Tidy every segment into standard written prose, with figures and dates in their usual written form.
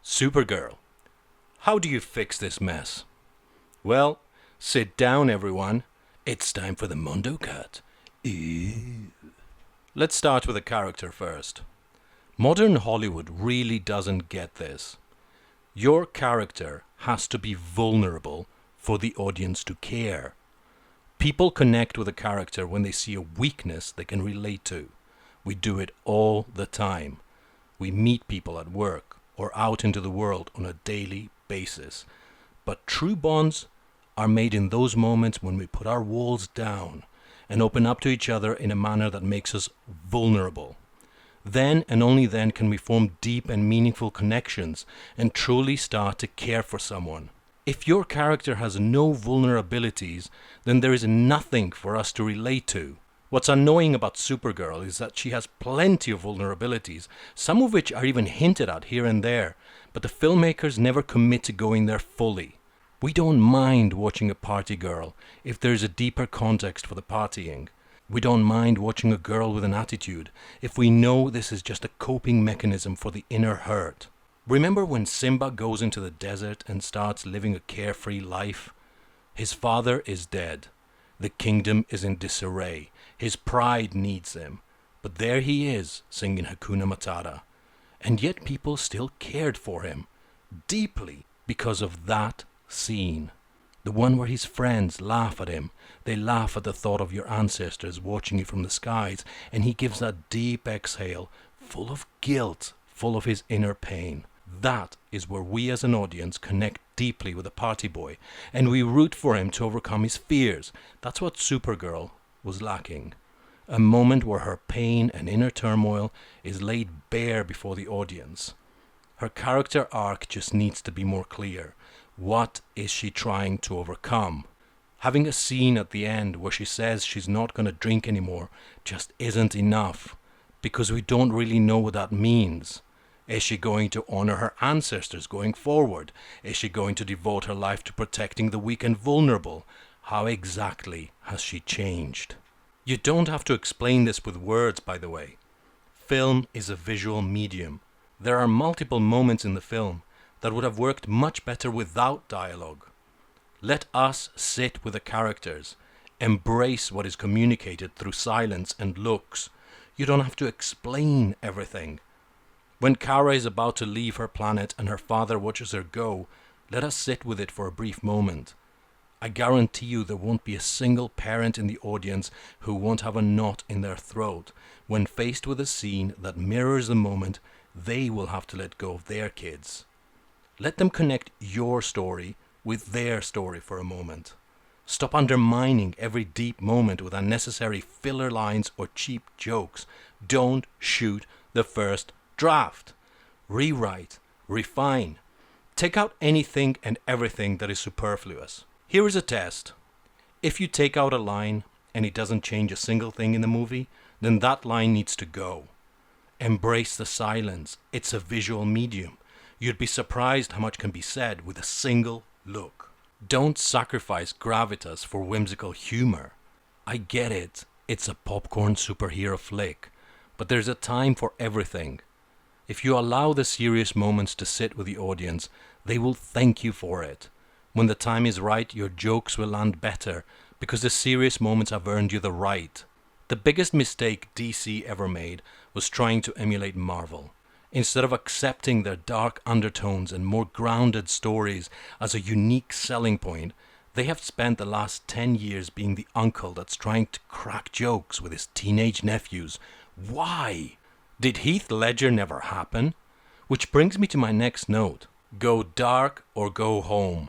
Supergirl. How do you fix this mess? Well, sit down, everyone. It's time for the Mondo Cut. Ew. Let's start with a character first. Modern Hollywood really doesn't get this. Your character has to be vulnerable for the audience to care. People connect with a character when they see a weakness they can relate to. We do it all the time. We meet people at work or out into the world on a daily basis. But true bonds are made in those moments when we put our walls down and open up to each other in a manner that makes us vulnerable. Then and only then can we form deep and meaningful connections and truly start to care for someone. If your character has no vulnerabilities, then there is nothing for us to relate to. What's annoying about Supergirl is that she has plenty of vulnerabilities, some of which are even hinted at here and there, but the filmmakers never commit to going there fully. We don't mind watching a party girl if there is a deeper context for the partying. We don't mind watching a girl with an attitude if we know this is just a coping mechanism for the inner hurt. Remember when Simba goes into the desert and starts living a carefree life? His father is dead. The kingdom is in disarray. His pride needs him. But there he is, singing Hakuna Matata. And yet people still cared for him, deeply, because of that scene. The one where his friends laugh at him. They laugh at the thought of your ancestors watching you from the skies, and he gives that deep exhale, full of guilt, full of his inner pain. That is where we as an audience connect deeply with the party boy, and we root for him to overcome his fears. That's what Supergirl was lacking. A moment where her pain and inner turmoil is laid bare before the audience. Her character arc just needs to be more clear. What is she trying to overcome? Having a scene at the end where she says she's not going to drink anymore just isn't enough, because we don't really know what that means. Is she going to honor her ancestors going forward? Is she going to devote her life to protecting the weak and vulnerable? How exactly has she changed? You don't have to explain this with words, by the way. Film is a visual medium. There are multiple moments in the film that would have worked much better without dialogue. Let us sit with the characters, embrace what is communicated through silence and looks. You don't have to explain everything. When Kara is about to leave her planet and her father watches her go, let us sit with it for a brief moment. I guarantee you there won't be a single parent in the audience who won't have a knot in their throat when faced with a scene that mirrors the moment they will have to let go of their kids. Let them connect your story with their story for a moment. Stop undermining every deep moment with unnecessary filler lines or cheap jokes. Don't shoot the first draft. Rewrite, refine. Take out anything and everything that is superfluous. Here is a test. If you take out a line and it doesn't change a single thing in the movie, then that line needs to go. Embrace the silence. It's a visual medium. You'd be surprised how much can be said with a single look. Don't sacrifice gravitas for whimsical humor. I get it. It's a popcorn superhero flick. But there's a time for everything. If you allow the serious moments to sit with the audience, they will thank you for it. When the time is right, your jokes will land better because the serious moments have earned you the right. The biggest mistake DC ever made was trying to emulate Marvel. Instead of accepting their dark undertones and more grounded stories as a unique selling point, they have spent the last 10 years being the uncle that's trying to crack jokes with his teenage nephews. Why? Did Heath Ledger never happen? Which brings me to my next note. Go dark or go home.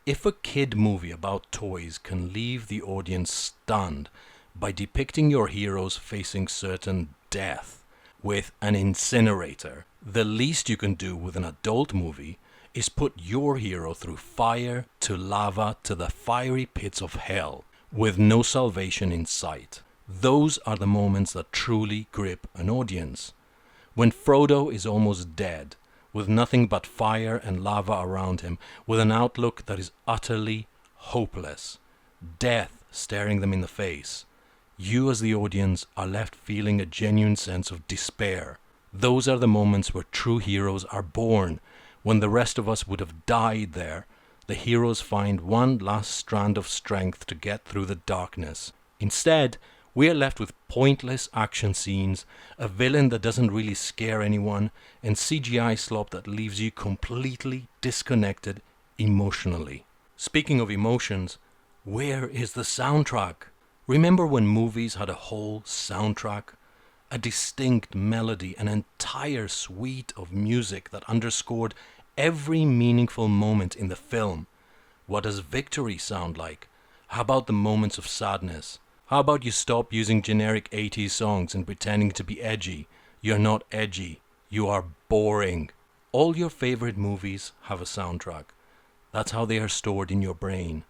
If a kid movie about toys can leave the audience stunned by depicting your heroes facing certain death with an incinerator, the least you can do with an adult movie is put your hero through fire to lava to the fiery pits of hell with no salvation in sight. Those are the moments that truly grip an audience. When Frodo is almost dead, with nothing but fire and lava around him, with an outlook that is utterly hopeless, death staring them in the face, you as the audience are left feeling a genuine sense of despair. Those are the moments where true heroes are born, When the rest of us would have died there, the heroes find one last strand of strength to get through the darkness. Instead, we are left with pointless action scenes, a villain that doesn't really scare anyone, and CGI slop that leaves you completely disconnected emotionally. Speaking of emotions, where is the soundtrack? Remember when movies had a whole soundtrack? A distinct melody, an entire suite of music that underscored every meaningful moment in the film. What does victory sound like? How about the moments of sadness? How about you stop using generic 80s songs and pretending to be edgy? You're not edgy. You are boring. All your favorite movies have a soundtrack. That's how they are stored in your brain.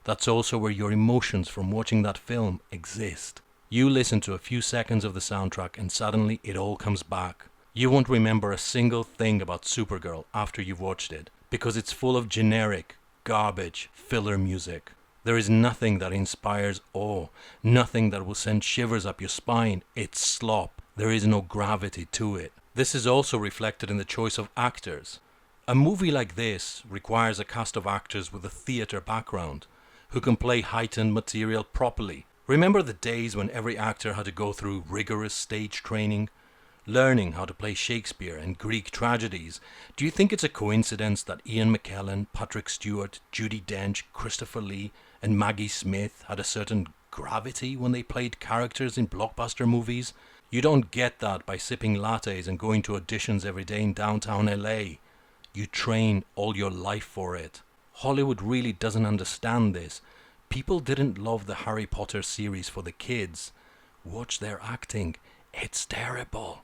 That's also where your emotions from watching that film exist. You listen to a few seconds of the soundtrack and suddenly it all comes back. You won't remember a single thing about Supergirl after you've watched it, because it's full of generic, garbage, filler music. There is nothing that inspires awe, nothing that will send shivers up your spine. It's slop. There is no gravity to it. This is also reflected in the choice of actors. A movie like this requires a cast of actors with a theatre background, who can play heightened material properly. Remember the days when every actor had to go through rigorous stage training, learning how to play Shakespeare and Greek tragedies? Do you think it's a coincidence that Ian McKellen, Patrick Stewart, Judi Dench, Christopher Lee, and Maggie Smith had a certain gravity when they played characters in blockbuster movies? You don't get that by sipping lattes and going to auditions every day in downtown LA. You train all your life for it. Hollywood really doesn't understand this. People didn't love the Harry Potter series for the kids. Watch their acting. It's terrible.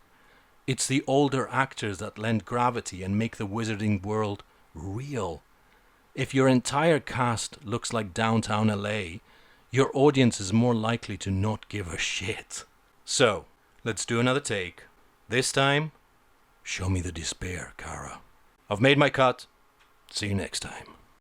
It's the older actors that lend gravity and make the wizarding world real. If your entire cast looks like downtown LA, your audience is more likely to not give a shit. So, let's do another take. This time, show me the despair, Kara. I've made my cut. See you next time.